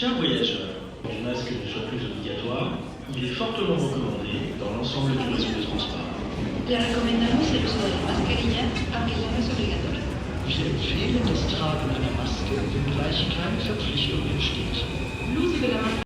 Chers voyageurs, pour que le masque ne soit plus obligatoire, il est fortement recommandé dans l'ensemble du réseau de transport. Le recomendamos el uso de la mascarilla, aunque ya no es obligatorio. Wir empfehlen das Tragen einer Maske, wenngleich keine Verpflichtung besteht. L'uso de la mascarilla.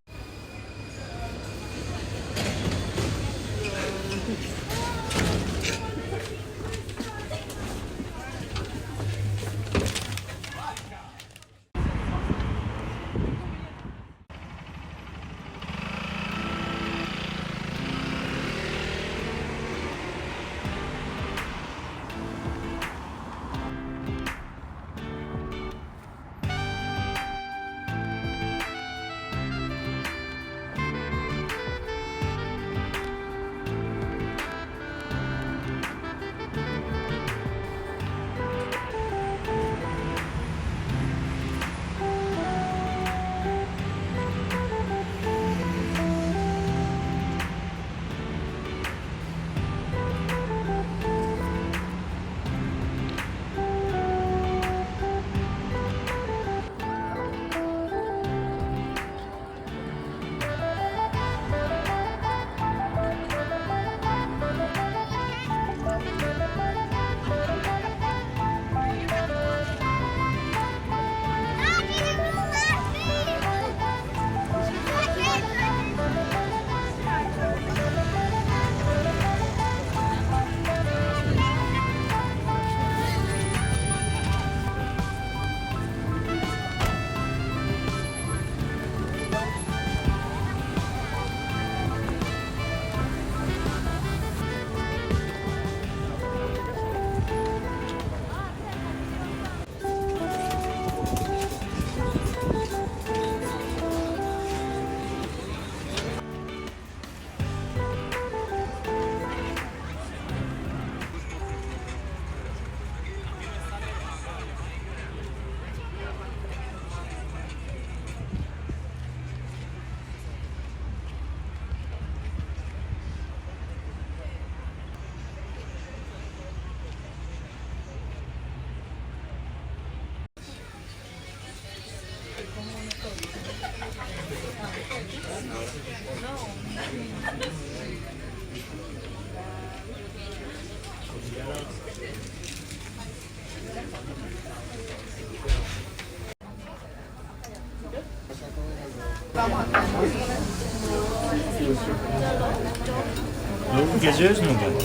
Nasıl geziyoruz mu bu?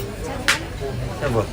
Ne bu?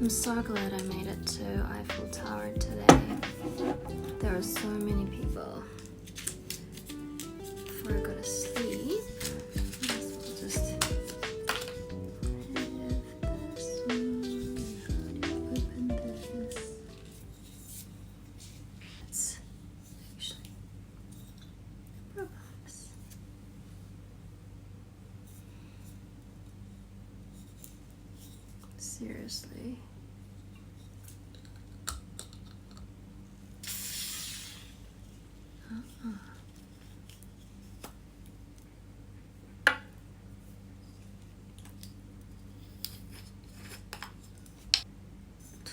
I'm so glad I made it to Eiffel Tower today. There are so many people. Before I go to sleep, I guess we'll just have this one. How do you open this? It's actually a box. Seriously.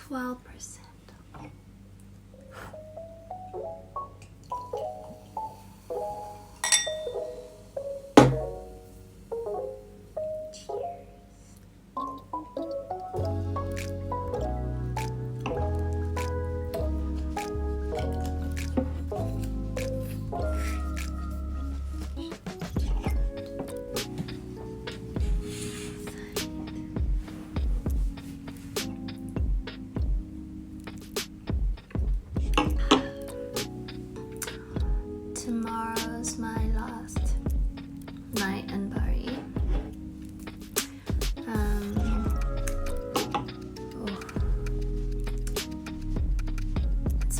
$12%.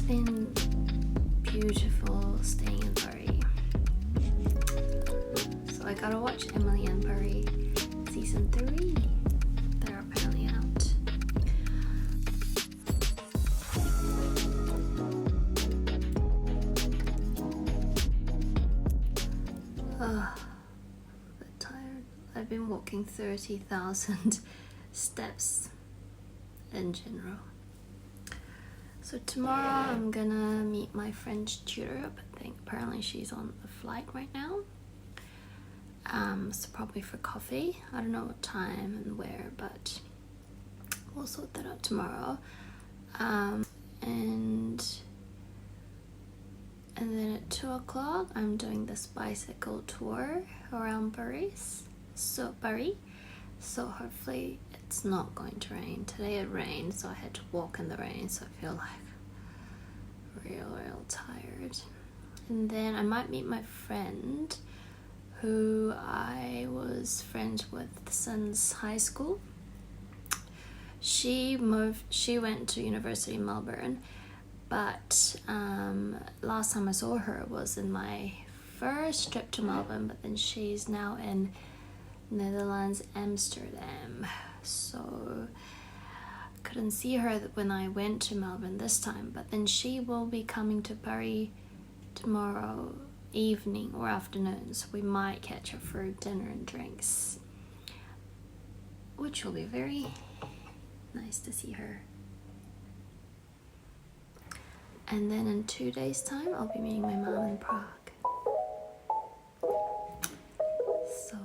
been beautiful staying in Paris. So I gotta watch Emily in Paris season 3. They're apparently out. I'm a bit tired. I've been walking 30,000 steps in general. So tomorrow I'm gonna meet my French tutor, but I think apparently she's on a flight right now. So probably for coffee. I don't know what time and where, but we'll sort that out tomorrow. And then at 2 o'clock I'm doing this bicycle tour around Paris. So hopefully it's not going to rain. Today it rained, so I had to walk in the rain, so I feel like real tired. And then I might meet my friend who I was friends with since high school. She went to university in Melbourne, but last time I saw her was in my first trip to Melbourne, but then she's now in Netherlands, Amsterdam. So couldn't see her when I went to Melbourne this time, but then she will be coming to Paris tomorrow evening or afternoon, so we might catch her for dinner and drinks, which will be very nice to see her. And then in 2 days time I'll be meeting my mom in Prague. So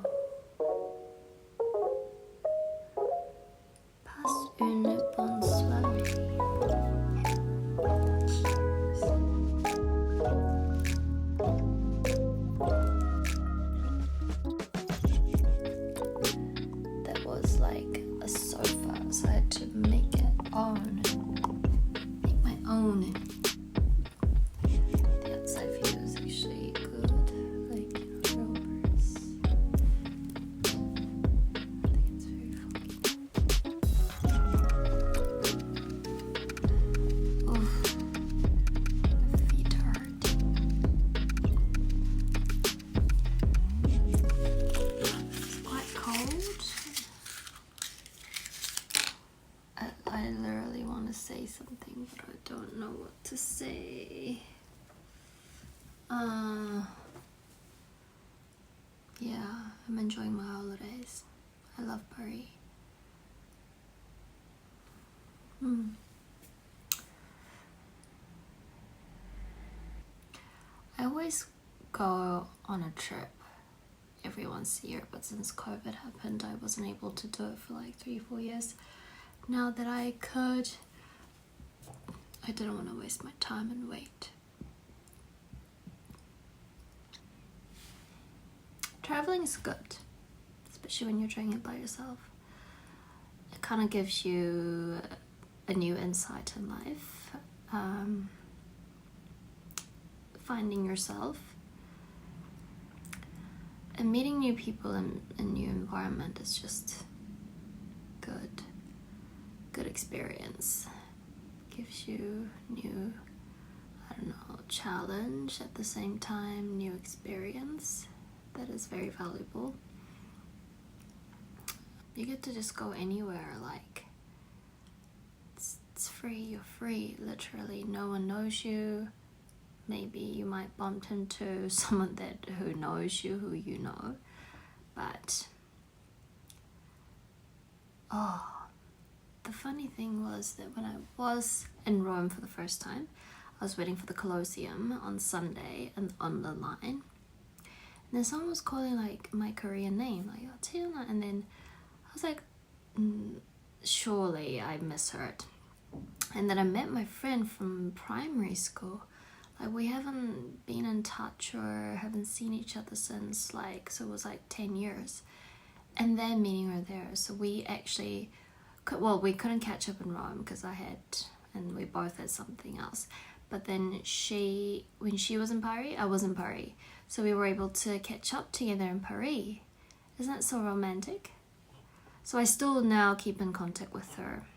passe une bonne soirée. That was like a sofa, so I had to make my own. The outside view is actually good, like real birds. I think it's very funky. Oh, my feet are hurting. It's quite cold. I literally want to say something, but I don't know what to say. Yeah, I'm enjoying my holidays. I love Paris. I always go on a trip every once a year, but since COVID happened, I wasn't able to do it for like 3-4 years. Now that I could, I didn't want to waste my time and wait. Traveling is good, especially when you're doing it by yourself. It kind of gives you a new insight in life. Finding yourself and meeting new people in a new environment is just good experience. Gives you new, I don't know, challenge at the same time, new experience that is very valuable. You get to just go anywhere, like it's free, you're free, literally. No one knows you. Maybe you might bump into someone who knows you, who you know, but the funny thing was that when I was in Rome for the first time, I was waiting for the Colosseum on Sunday and on the line, and then someone was calling like my Korean name, like Tiana, and then I was like, surely I misheard. And then I met my friend from primary school. Like we haven't been in touch or haven't seen each other since so it was like 10 years. And then meeting her there, so we actually we couldn't catch up in Rome because and we both had something else. But then when she was in Paris, I was in Paris. So we were able to catch up together in Paris. Isn't that so romantic? So I still now keep in contact with her.